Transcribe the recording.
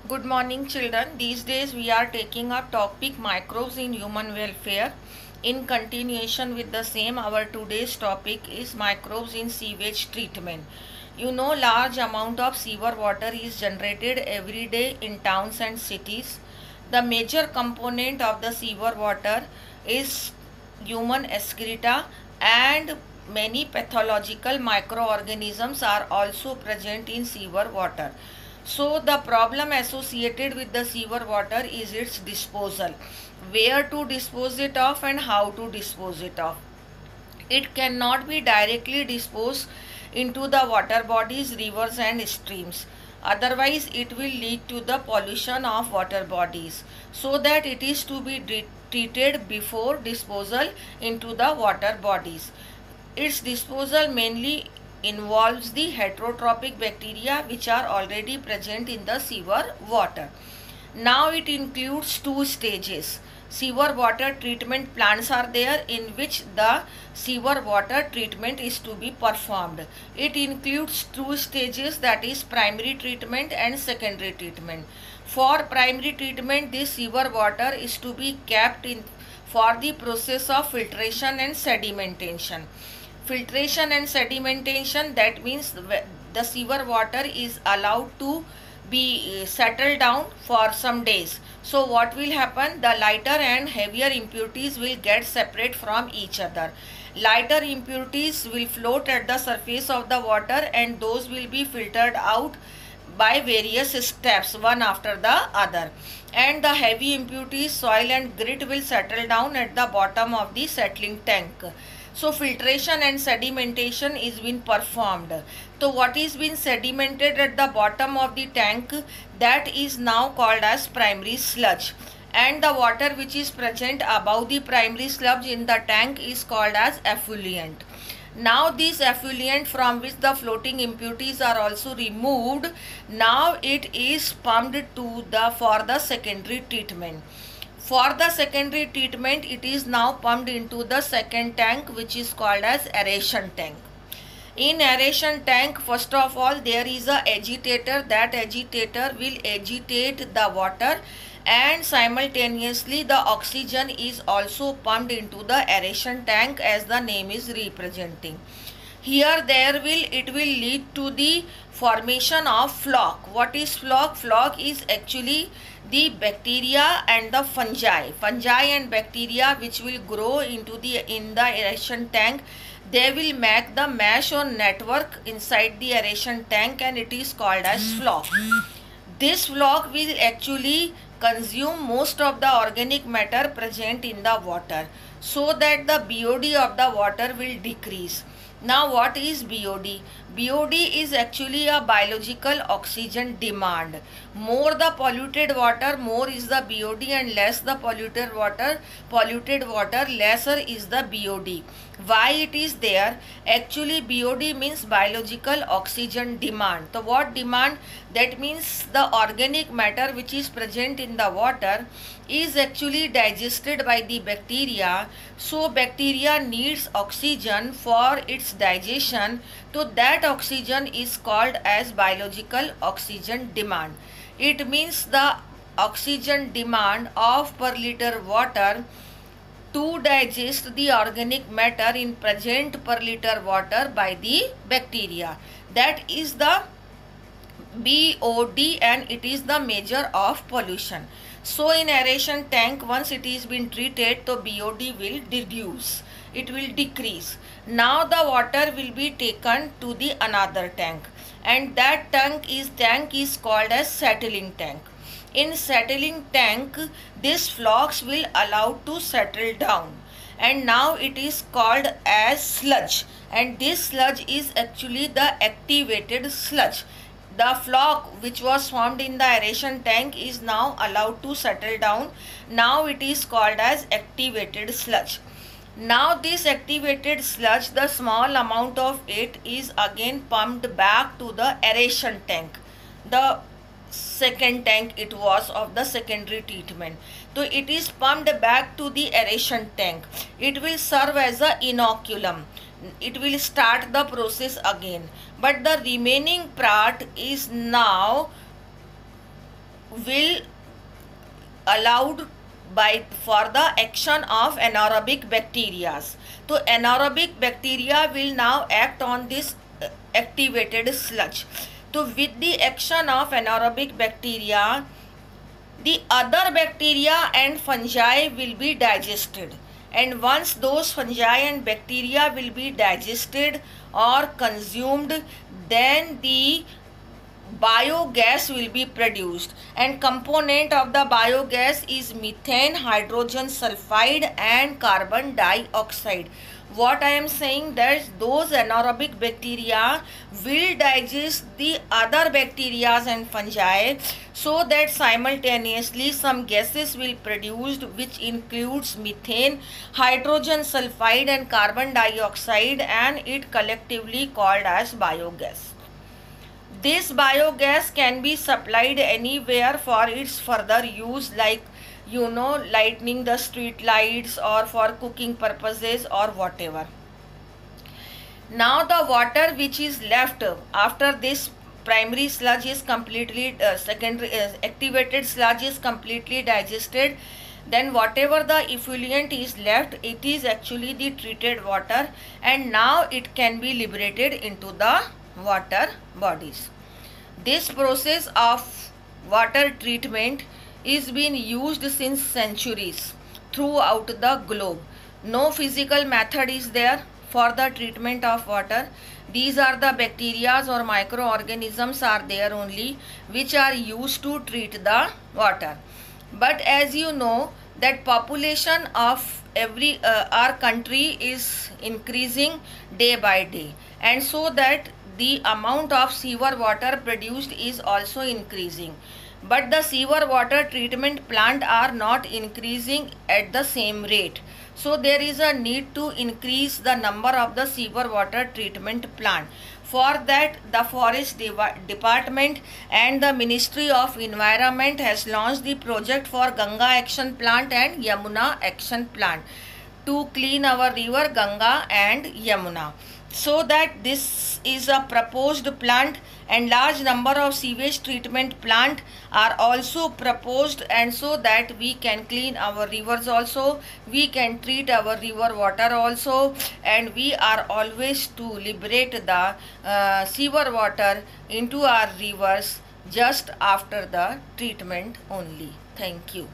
Good morning, children. These days we are taking up topic microbes in human welfare. In continuation with the same, our today's topic is microbes in sewage treatment. You know, large amount of sewer water is generated every day in towns and cities. The major component of the sewer water is human excreta, and many pathological microorganisms are also present in sewer water. So the problem associated with the sewer water is its disposal. Where to dispose it of and how to dispose it of. It cannot be directly disposed into the water bodies, rivers and streams. Otherwise, it will lead to the pollution of water bodies. So that it is to be treated before disposal into the water bodies. Its disposal mainly involves the heterotrophic bacteria which are already present in the sewer water. Now it includes two stages. Sewer water treatment plants are there in which the sewer water treatment is to be performed. It includes two stages, that is primary treatment and secondary treatment. For primary treatment, this sewer water is to be kept in for the process of filtration and sedimentation. Filtration and sedimentation, that means the sewer water is allowed to be settled down for some days. So what will happen? The lighter and heavier impurities will get separate from each other. Lighter impurities will float at the surface of the water and those will be filtered out by various steps one after the other, and the heavy impurities, soil and grit will settle down at the bottom of the settling tank. So filtration and sedimentation is being performed. So what is being sedimented at the bottom of the tank, that is now called as primary sludge, and the water which is present above the primary sludge in the tank is called as effluent. Now this effluent from which the floating impurities are also removed, now it is pumped to for the secondary treatment. For the secondary treatment, it is now pumped into the second tank which is called as aeration tank. In aeration tank, first of all, there is a agitator. That agitator will agitate the water, and simultaneously the oxygen is also pumped into the aeration tank as the name is representing. Here it will lead to the formation of floc. What is floc? Floc is actually the bacteria and the fungi and bacteria which will grow in the aeration tank. They will make the mesh or network inside the aeration tank, and it is called as floc. This floc will actually consume most of the organic matter present in the water, so that the BOD of the water will decrease. Now what is BOD? BOD is actually a biological oxygen demand. More the polluted water, more is the BOD, and less the polluted water, lesser is the BOD. Why it is there? Actually BOD means biological oxygen demand. So what demand? That means the organic matter which is present in the water is actually digested by the bacteria. So bacteria needs oxygen for its digestion. So that oxygen is called as biological oxygen demand. It means the oxygen demand of per liter water to digest the organic matter in present per liter water by the bacteria. That is the BOD, and it is the measure of pollution. So in aeration tank, once it is been treated, the BOD will reduce. It will decrease. Now the water will be taken to the another tank, and that tank is called as settling tank. In settling tank, this flux will allow to settle down, and now it is called as sludge, and this sludge is actually the activated sludge. The floc which was formed in the aeration tank is now allowed to settle down. Now it is called as activated sludge. Now this activated sludge, the small amount of it is again pumped back to the aeration tank, the second tank it was of the secondary treatment. So it is pumped back to the aeration tank. It will serve as a inoculum. It will start the process again, but the remaining part is now will allowed by for the action of anaerobic bacteria. So anaerobic bacteria will now act on this activated sludge. So with the action of anaerobic bacteria, the other bacteria and fungi will be digested, and once those fungi and bacteria will be digested or consumed, then the biogas will be produced, and component of the biogas is methane, hydrogen sulfide and carbon dioxide. What I am saying, that those anaerobic bacteria will digest the other bacteria and fungi, so that simultaneously some gases will produced, which includes methane, hydrogen sulfide and carbon dioxide, and it collectively called as biogas. This biogas can be supplied anywhere for its further use, like lighting the street lights or for cooking purposes or whatever. Now the water which is left after this primary sludge is completely secondary activated sludge is completely digested, then whatever the effluent is left, it is actually the treated water, and now it can be liberated into the water bodies. This process of water treatment is being used since centuries throughout the globe. No physical method is there for the treatment of water. These are the bacteria or microorganisms are there only, which are used to treat the water. But as you know, that population of our country is increasing day by day, and so that the amount of sewer water produced is also increasing, but the sewer water treatment plant are not increasing at the same rate. So there is a need to increase the number of the sewer water treatment plant. For that, the Forest Department and the Ministry of Environment has launched the project for Ganga Action Plant and Yamuna Action Plant to clean our river Ganga and Yamuna. So that this is a proposed plant, and large number of sewage treatment plant are also proposed, and so that we can clean our rivers also, we can treat our river water also, and we are always to liberate the sewer water into our rivers just after the treatment only. Thank you.